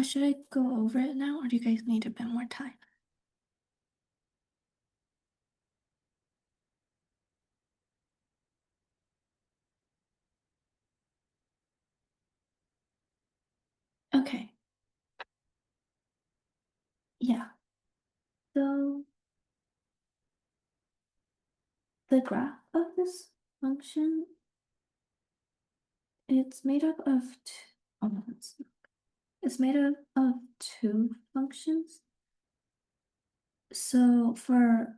Should I go over it now, or do you guys need a bit more time? Okay, yeah. So the graph of this function, it's made up of it's made up of two functions. So for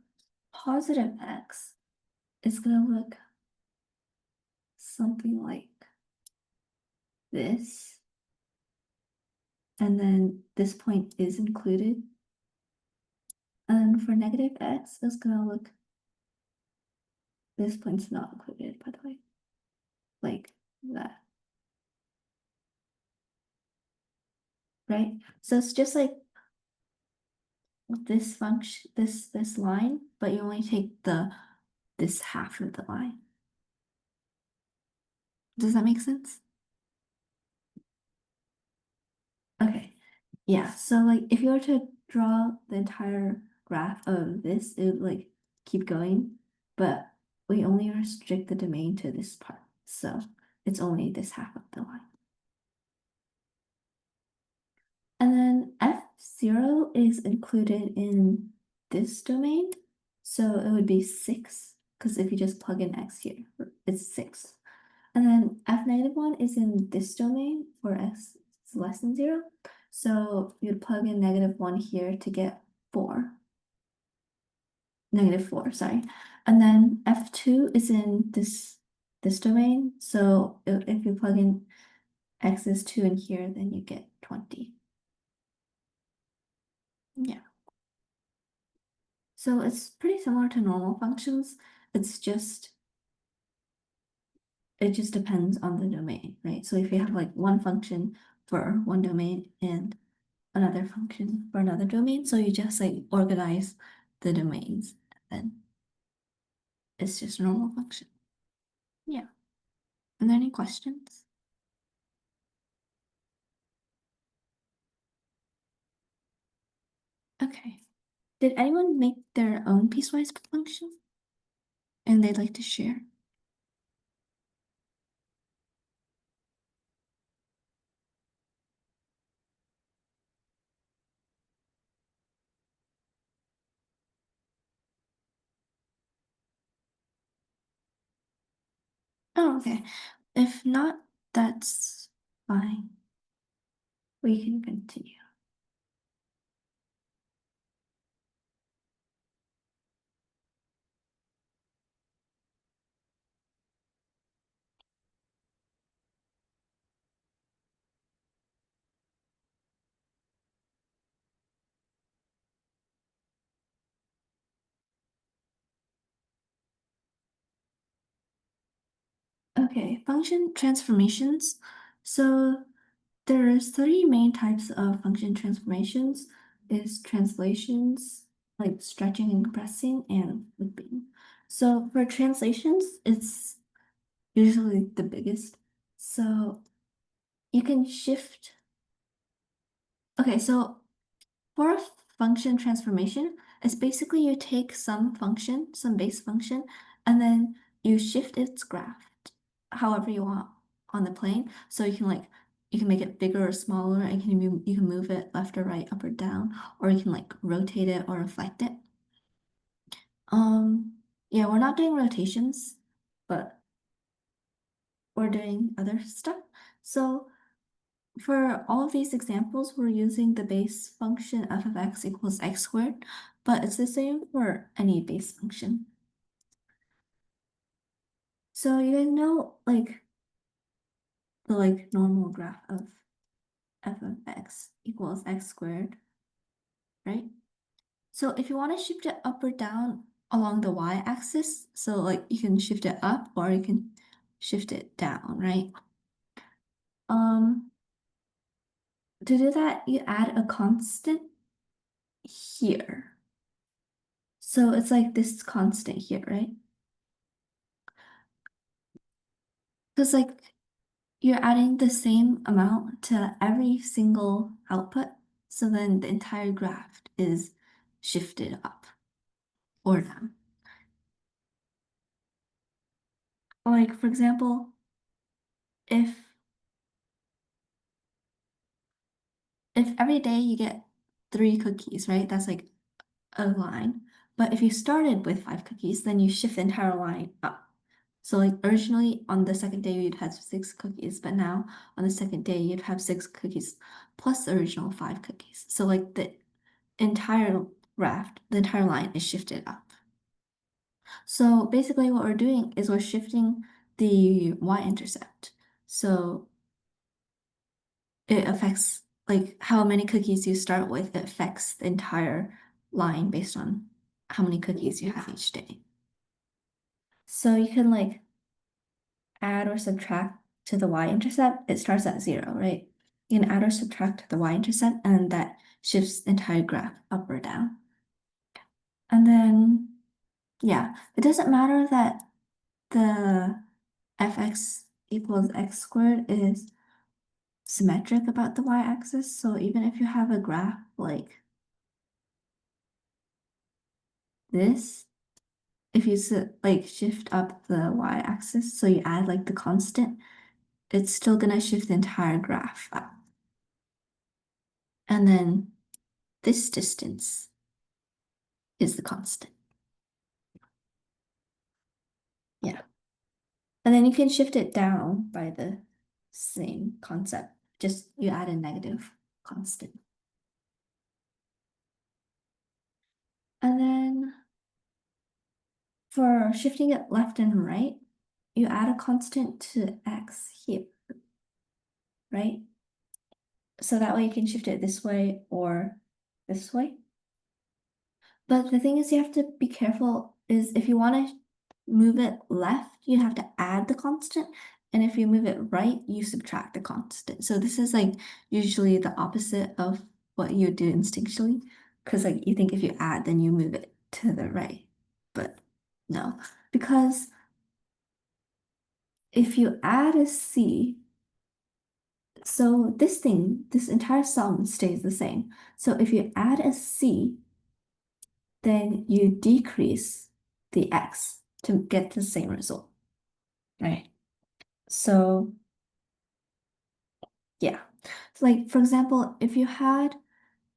positive x, it's gonna look something like this. And then this point is included. And for negative x, it's gonna look, this point's not included, by the way, like that, right? So it's just like this function, this line, but you only take this half of the line. Does that make sense? Okay, yeah, so like if you were to draw the entire graph of this, it would like keep going, but we only restrict the domain to this part, so it's only this half of the line. And then F0 is included in this domain, so it would be 6, because if you just plug in x here, it's 6. And then F-1 is in this domain for x is less than 0. So you'd plug in -1 here to get 4. -4, sorry. And then F2 is in this domain. So if you plug in x is 2 in here, then you get 20. Yeah. So it's pretty similar to normal functions. It's just it just depends on the domain, right? So if you have like one function for one domain and another function for another domain, so you just like organize the domains, and it's just a normal function. Yeah. Are there any questions? Okay. Did anyone make their own piecewise function and they'd like to share? Oh, okay. If not, that's fine. We can continue. Okay, function transformations. So there's 3 main types of function transformations is translations, like stretching and compressing, and looping. So for translations, it's usually the biggest. So you can shift. Okay, so for a function transformation, it's basically you take some function, some base function, and then you shift its graph however you want on the plane. So you can make it bigger or smaller, and you can move it left or right, up or down, or you can like rotate it or reflect it. Yeah, we're not doing rotations, but we're doing other stuff. So for all of these examples, we're using the base function f of x equals x squared, but it's the same for any base function. So you guys know like the like normal graph of f of x equals x squared, right? So if you want to shift it up or down along the y-axis, so like you can shift it up or you can shift it down, right? To do that, you add a constant here. So it's like this constant here, right? Because like you're adding the same amount to every single output, so then the entire graph is shifted up or down. Like, for example, if if every day you get 3 cookies, right? That's like a line. But if you started with 5 cookies, then you shift the entire line up. So like originally on the second day you'd have 6 cookies, but now on the second day you'd have 6 cookies plus the original 5 cookies. So like the entire graph, the entire line is shifted up. So basically what we're doing is we're shifting the y-intercept. So it affects like how many cookies you start with, it affects the entire line based on how many cookies you have each day. So you can like add or subtract to the y-intercept. It starts at 0, right? You can add or subtract to the y-intercept and that shifts the entire graph up or down. And then, yeah, it doesn't matter that the fx equals x squared is symmetric about the y-axis. So even if you have a graph like this, if you like shift up the y-axis, so you add like the constant, it's still gonna shift the entire graph up. And then this distance is the constant. Yeah. And then you can shift it down by the same concept. Just you add a negative constant. And then for shifting it left and right, you add a constant to x here, right? So that way you can shift it this way or this way. But the thing is you have to be careful is if you want to move it left, you have to add the constant. And if you move it right, you subtract the constant. So this is like usually the opposite of what you do instinctually. Because like you think if you add, then you move it to the right. But no, because if you add a C, so this thing, this entire sum stays the same. So if you add a C, then you decrease the X to get the same result, right? So yeah, so like for example, if you had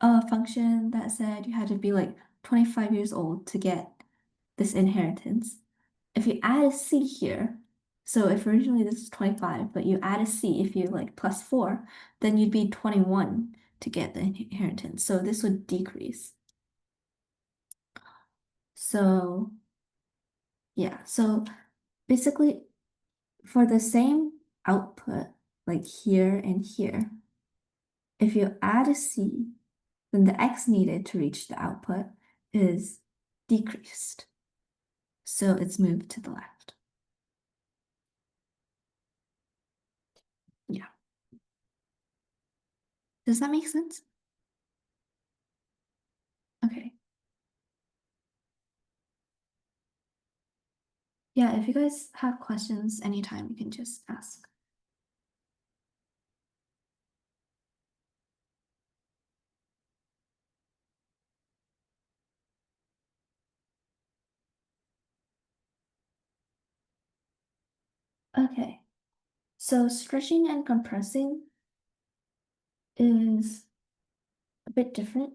a function that said you had to be like 25 years old to get this inheritance, if you add a C here, so if originally this is 25, but you add a C if you like plus 4, then you'd be 21 to get the inheritance. So this would decrease. So yeah, so basically for the same output, like here and here, if you add a C, then the X needed to reach the output is decreased. So it's moved to the left. Yeah. Does that make sense? Okay. Yeah, if you guys have questions anytime, you can just ask. Okay. So stretching and compressing is a bit different.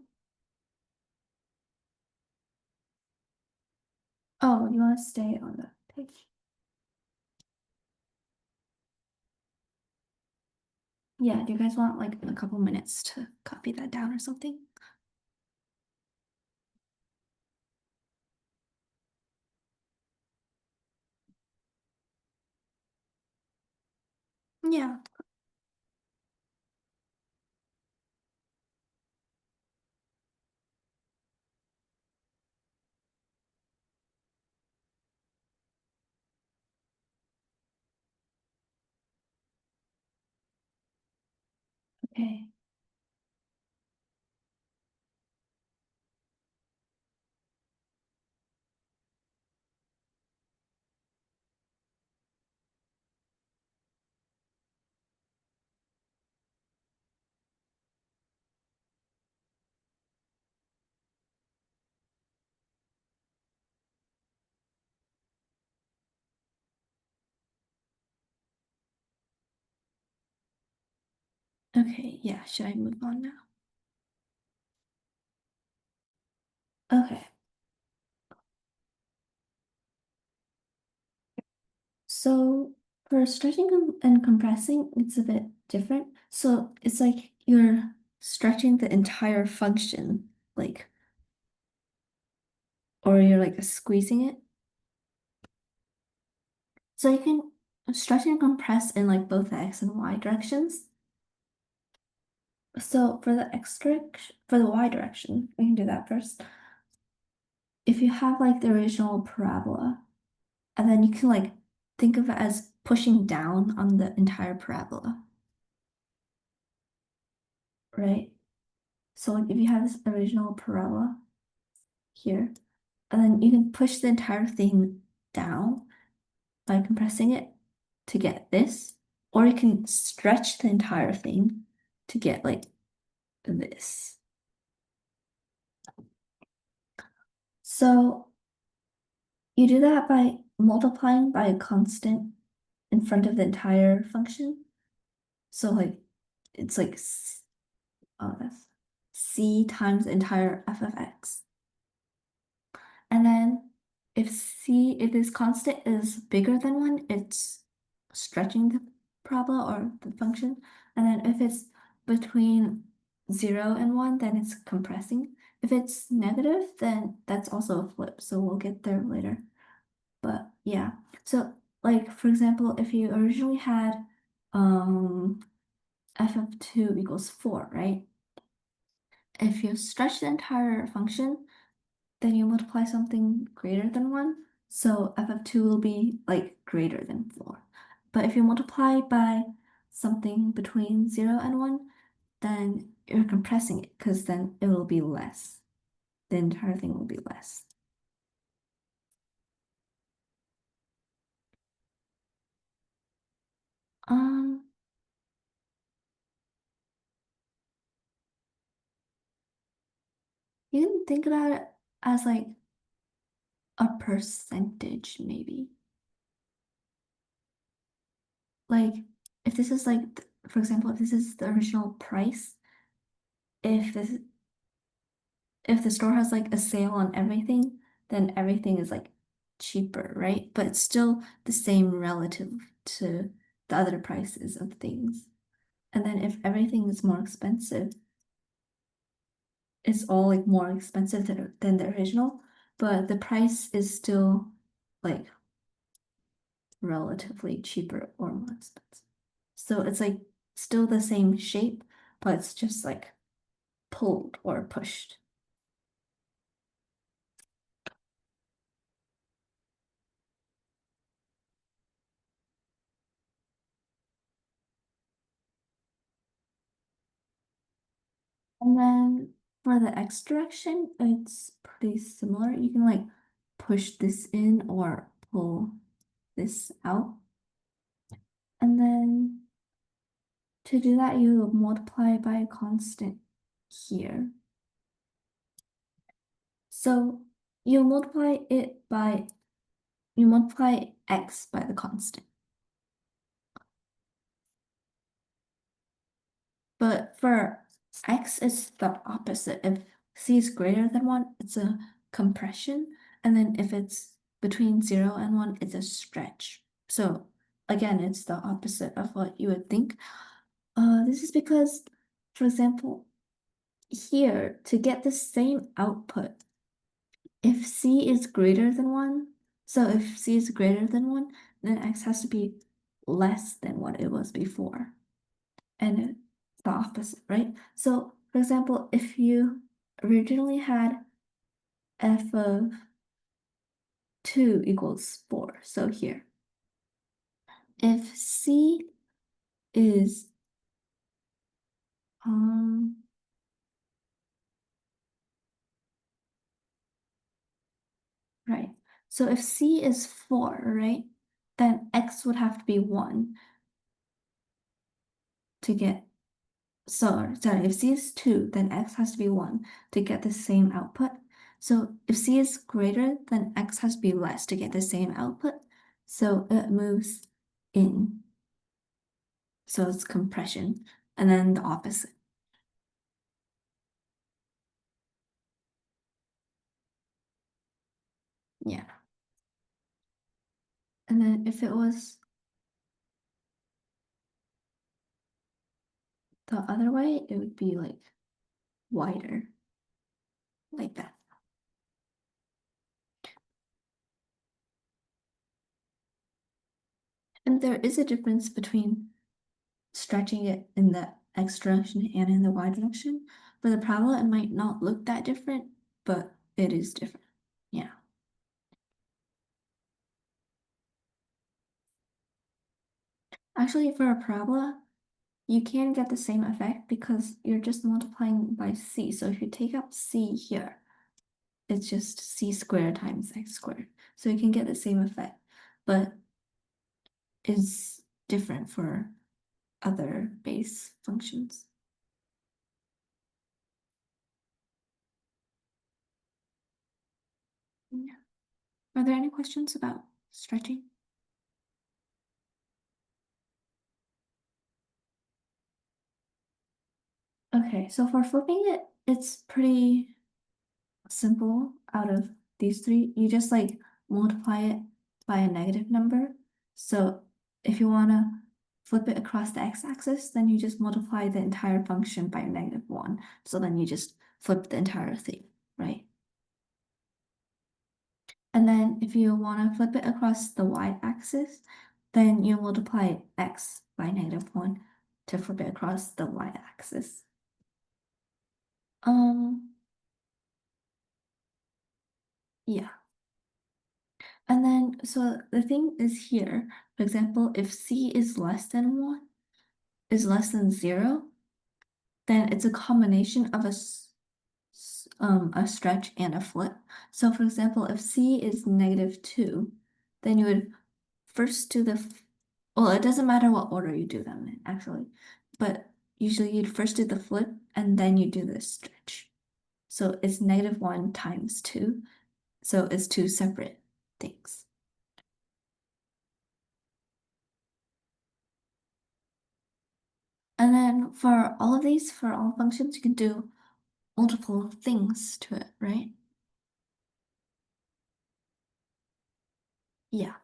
Oh, you want to stay on the page? Yeah, do you guys want like a couple minutes to copy that down or something? Yeah. Okay. Okay, yeah, should I move on now? Okay, so for stretching and compressing, it's a bit different. So it's like you're stretching the entire function, like, or you're like squeezing it. So you can stretch and compress in like both the x and y directions. So for the for the y direction, we can do that first. If you have like the original parabola, and then you can like think of it as pushing down on the entire parabola, right? So like if you have this original parabola here, and then you can push the entire thing down by compressing it to get this, or you can stretch the entire thing to get like this. So you do that by multiplying by a constant in front of the entire function. So like it's like that's c times the entire f of x. And then if this constant is bigger than one, it's stretching the parabola or the function. And then if it's between 0 and 1, then it's compressing. If it's negative, then that's also a flip. So we'll get there later. But yeah. So like for example, if you originally had um f of 2 equals 4, right? If you stretch the entire function, then you multiply something greater than 1. So f of 2 will be like greater than 4. But if you multiply by something between 0 and 1, then you're compressing it because then it will be less. The entire thing will be less. Um, you can think about it as like a percentage, maybe. Like if this is like, for example, if this is the original price, if this if the store has like a sale on everything, then everything is like cheaper, right? But it's still the same relative to the other prices of things. And then if everything is more expensive, it's all like more expensive than the original, but the price is still like relatively cheaper or more expensive. So it's like still the same shape, but it's just like pulled or pushed. And then for the X direction, it's pretty similar. You can like push this in or pull this out. And then to do that, you multiply by a constant here. So you multiply X by the constant. But for X, it's the opposite. If C is greater than 1, it's a compression. And then if it's between 0 and 1, it's a stretch. So again, it's the opposite of what you would think. This is because, for example, here, to get the same output, if C is greater than 1, so if C is greater than 1, then X has to be less than what it was before. And it's the opposite, right? So, for example, if you originally had f of 2 equals 4, so here, if c is um right, so if c is 4, right, then x would have to be 1 to get, sorry, if c is 2, then x has to be 1 to get the same output. So if c is greater, then x has to be less to get the same output. So it moves in. So it's compression. and then the opposite. Yeah. And then if it was the other way, it would be like wider, like that. And there is a difference between stretching it in the X direction and in the Y direction. For the parabola, it might not look that different, but it is different. Yeah. Actually, for a parabola, you can get the same effect because you're just multiplying by C. So if you take out C here, it's just C squared times X squared. So you can get the same effect, but it's different for other base functions. Yeah. Are there any questions about stretching? Okay, so for flipping it, it's pretty simple out of these three. You just like multiply it by a negative number. So if you want to flip it across the x-axis, then you just multiply the entire function by -1. So then you just flip the entire thing, right? And then if you want to flip it across the y-axis, then you multiply x by -1 to flip it across the y-axis. Yeah. And then, so the thing is here, for example, if C is less than 1, is less than 0, then it's a combination of a stretch and a flip. So for example, if C is -2, then you would first do well, it doesn't matter what order you do them in, actually, but usually you'd first do the flip and then you do the stretch. So it's -1 times 2, so it's two separate things. And then for all of these, for all functions, you can do multiple things to it, right? Yeah.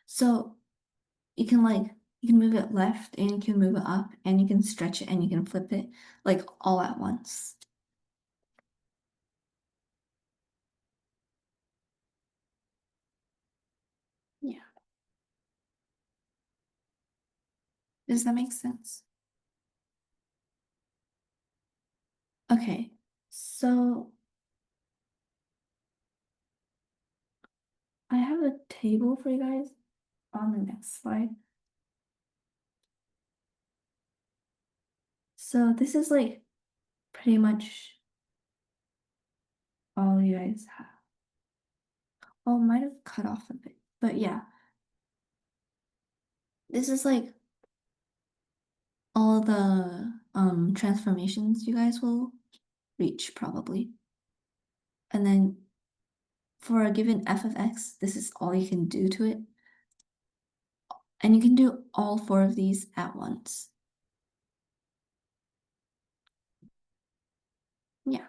So you can move it left and you can move it up and you can stretch it and you can flip it like all at once. Yeah. Does that make sense? Okay. So I have a table for you guys on the next slide. So this is like pretty much all you guys have. Oh, might have cut off a bit, but yeah. This is like all the transformations you guys will reach probably. And then for a given f of x, this is all you can do to it. And you can do all four of these at once. Yeah.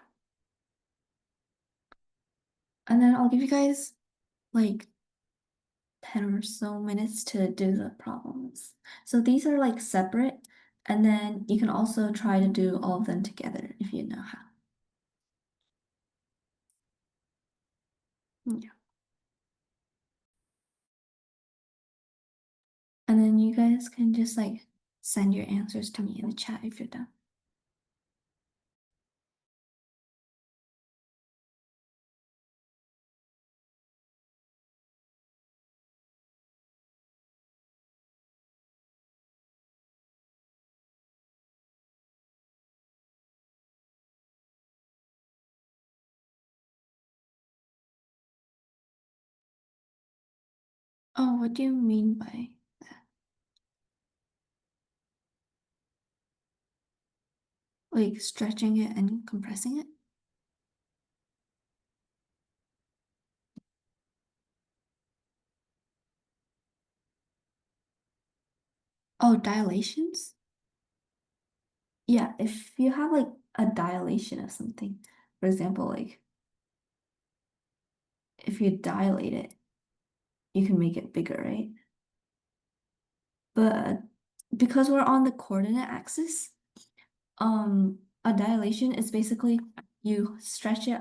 And then I'll give you guys like 10 or so minutes to do the problems. So these are like separate, and then you can also try to do all of them together if you know how. Yeah. And then you guys can just like send your answers to me in the chat if you're done. Oh, what do you mean by that? Like stretching it and compressing it? Oh, dilations? Yeah, if you have like a dilation of something, for example, like if you dilate it, you can make it bigger, right? But because we're on the coordinate axis, a dilation is basically you stretch it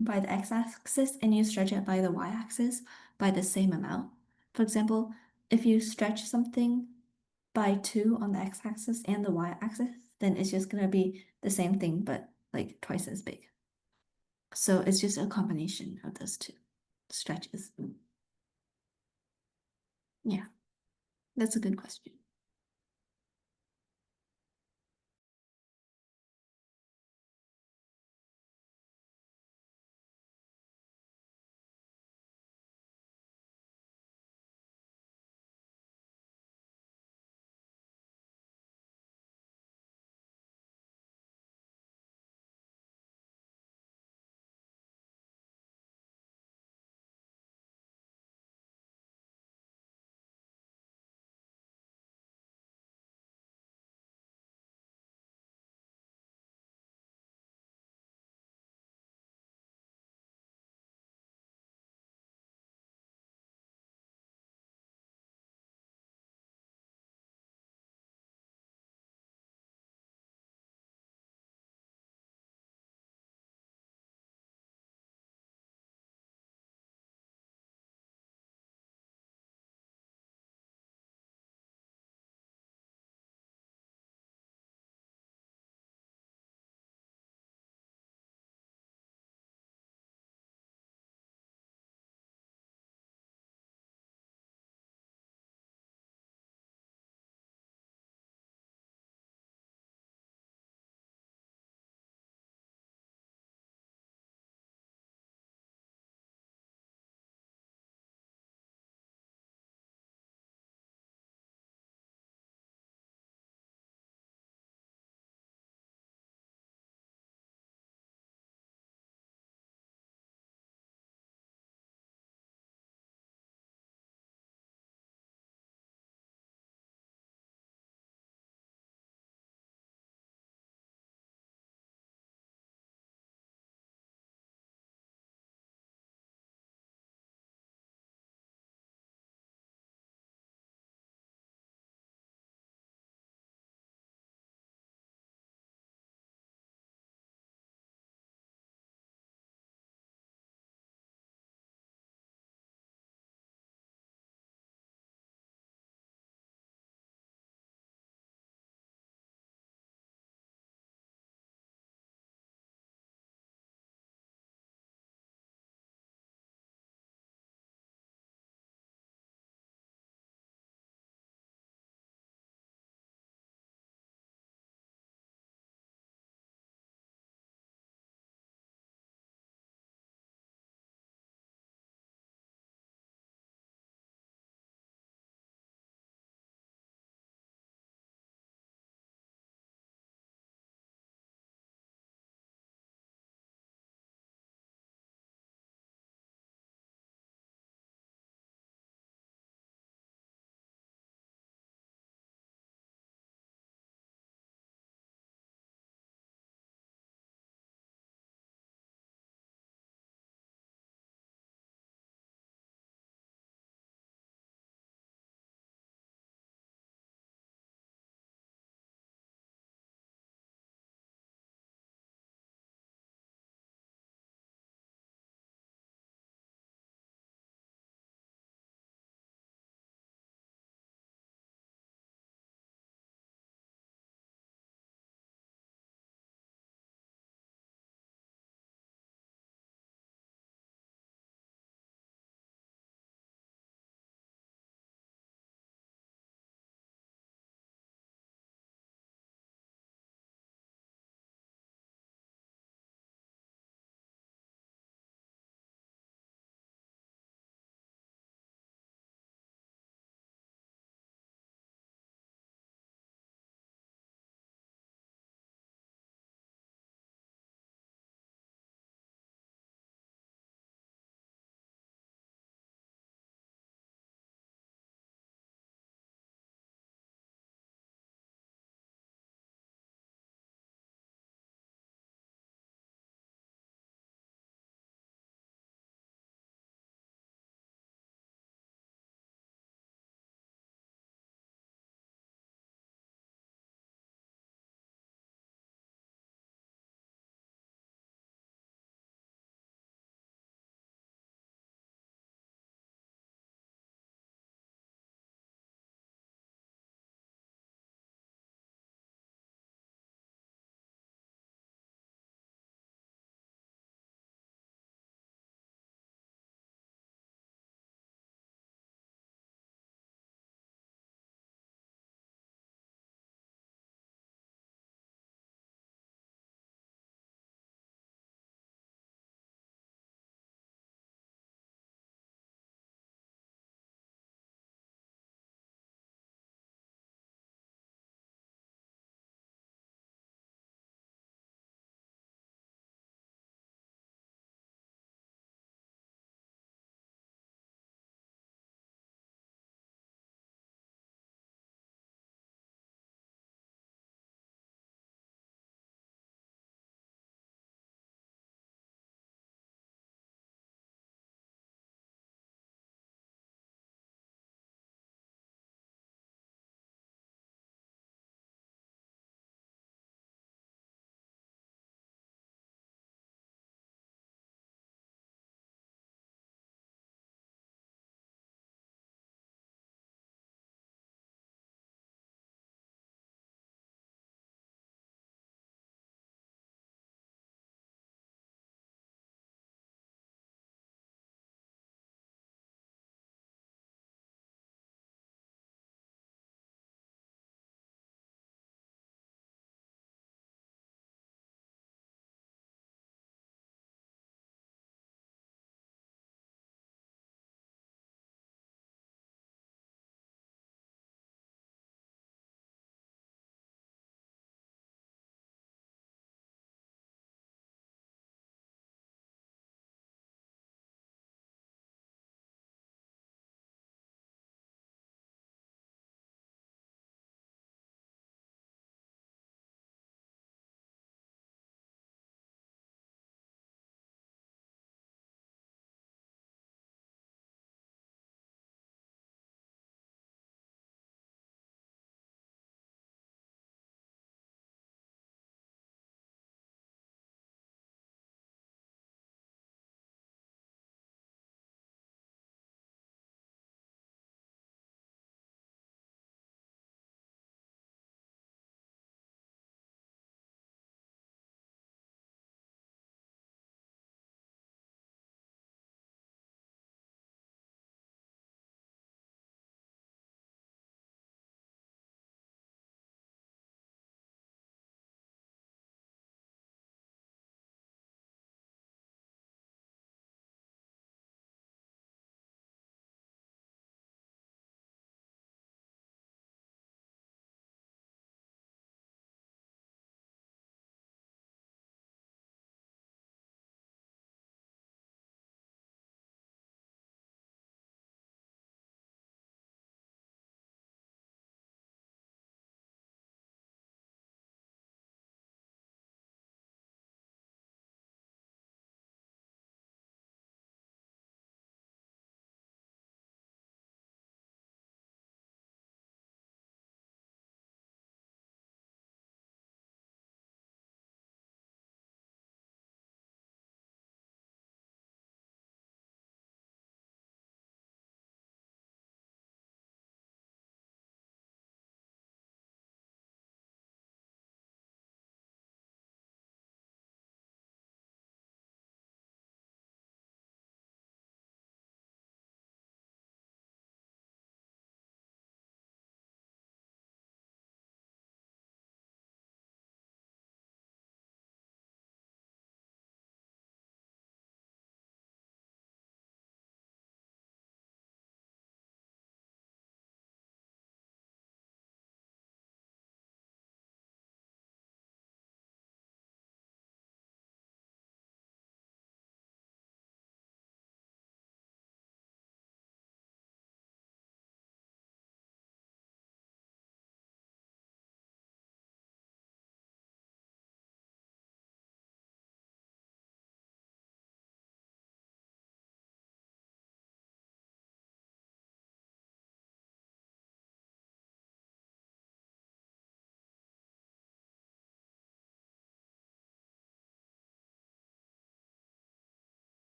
by the x-axis and you stretch it by the y-axis by the same amount. For example, if you stretch something by 2 on the x-axis and the y-axis, then it's just gonna be the same thing, but like twice as big. So it's just a combination of those two stretches. Yeah, that's a good question.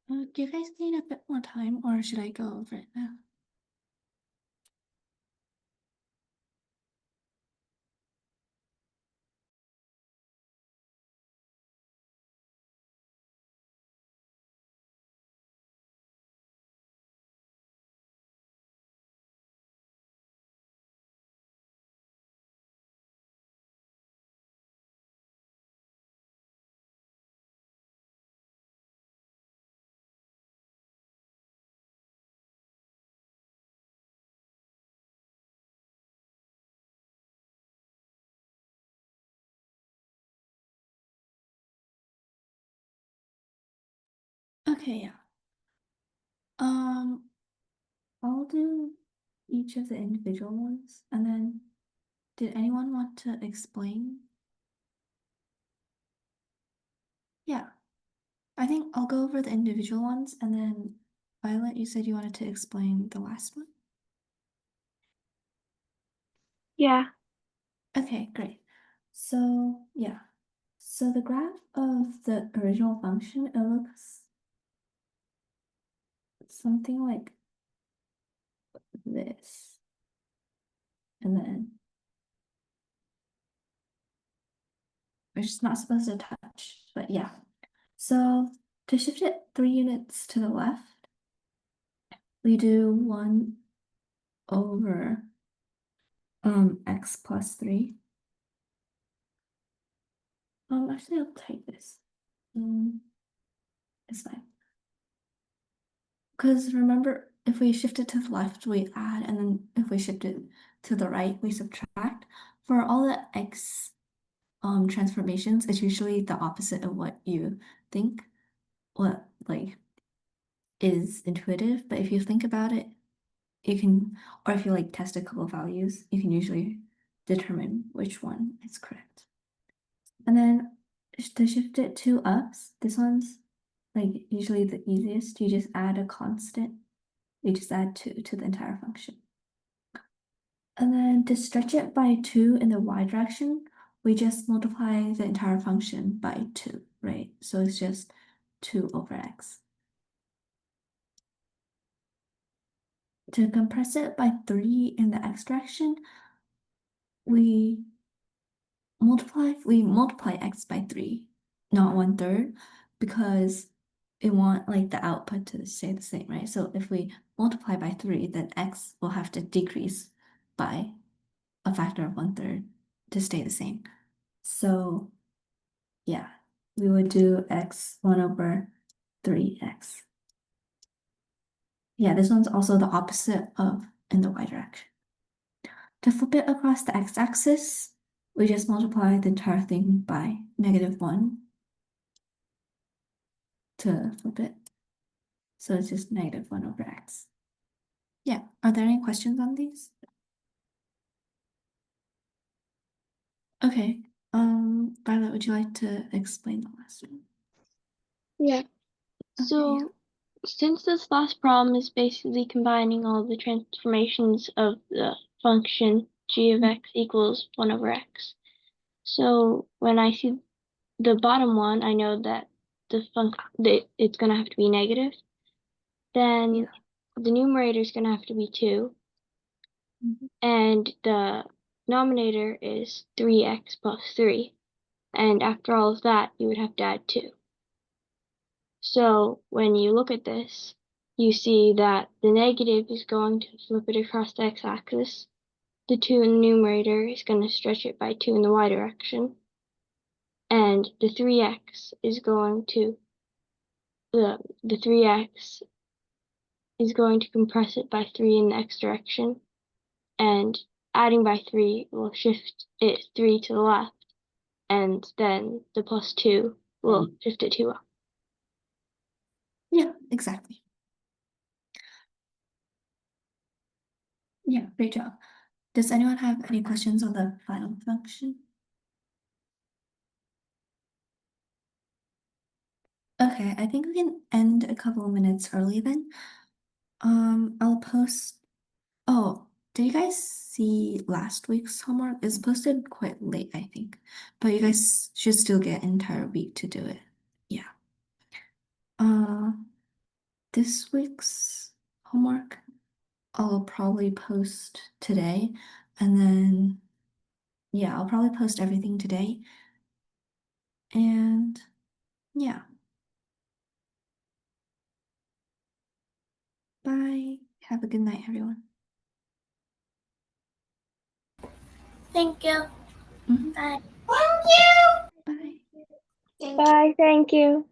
Do you guys need a bit more time or should I go over it now? Okay, yeah. I'll do each of the individual ones and then did anyone want to explain? Yeah, I think I'll go over the individual ones and then Violet, you said you wanted to explain the last one? Yeah. Okay, great. So, yeah. So the graph of the original function, it looks something like this. And then we're just not supposed to touch, but yeah. So to shift it 3 units to the left, we do 1 over x plus 3. Actually, I'll take this. It's fine. Because remember, if we shift it to the left, we add, and then if we shift it to the right, we subtract. For all the x transformations, it's usually the opposite of what you think, what like is intuitive. But if you think about it, you can, or if you like test a couple of values, you can usually determine which one is correct. And then to shift it to ups, this one's like usually the easiest. You just add a constant. You just add 2 to the entire function. And then to stretch it by 2 in the y direction, we just multiply the entire function by 2, right? So it's just 2 over x. To compress it by 3 in the x direction, we multiply x by 3, not 1/3, because we want like the output to stay the same, right? So if we multiply by 3, then x will have to decrease by a factor of 1/3 to stay the same. So yeah, we would do x 1 over 3x. Yeah, this one's also the opposite of in the y direction. To flip it across the x-axis, we just multiply the entire thing by -1 to flip it. So it's just -1 over x. Yeah, are there any questions on these? Okay, Violet, would you like to explain the last one? Yeah. Okay. So since this last problem is basically combining all the transformations of the function g of x equals 1 over x. So when I see the bottom one, I know that it's going to have to be negative. Then Yeah. the numerator is going to have to be 2. Mhm. And the denominator is 3x plus 3. And after all of that, you would have to add 2. So when you look at this, you see that the negative is going to flip it across the x-axis. The 2 in the numerator is going to stretch it by 2 in the y direction. And the 3x is going to the 3x is going to compress it by 3 in the x direction. And adding by 3 will shift it 3 to the left. And then the plus 2 will shift it 2 up. Yeah, exactly. Yeah, great job. Does anyone have any questions on the final function? Okay, I think we can end a couple of minutes early then. I'll post. Oh, did you guys see last week's homework? It's posted quite late, I think, but you guys should still get an entire week to do it. Yeah. Uh, this week's homework I'll probably post today, and then yeah, I'll probably post everything today. And yeah, bye. Have a good night, everyone. Thank you. Mhm. Bye. Bye. Bye, thank you.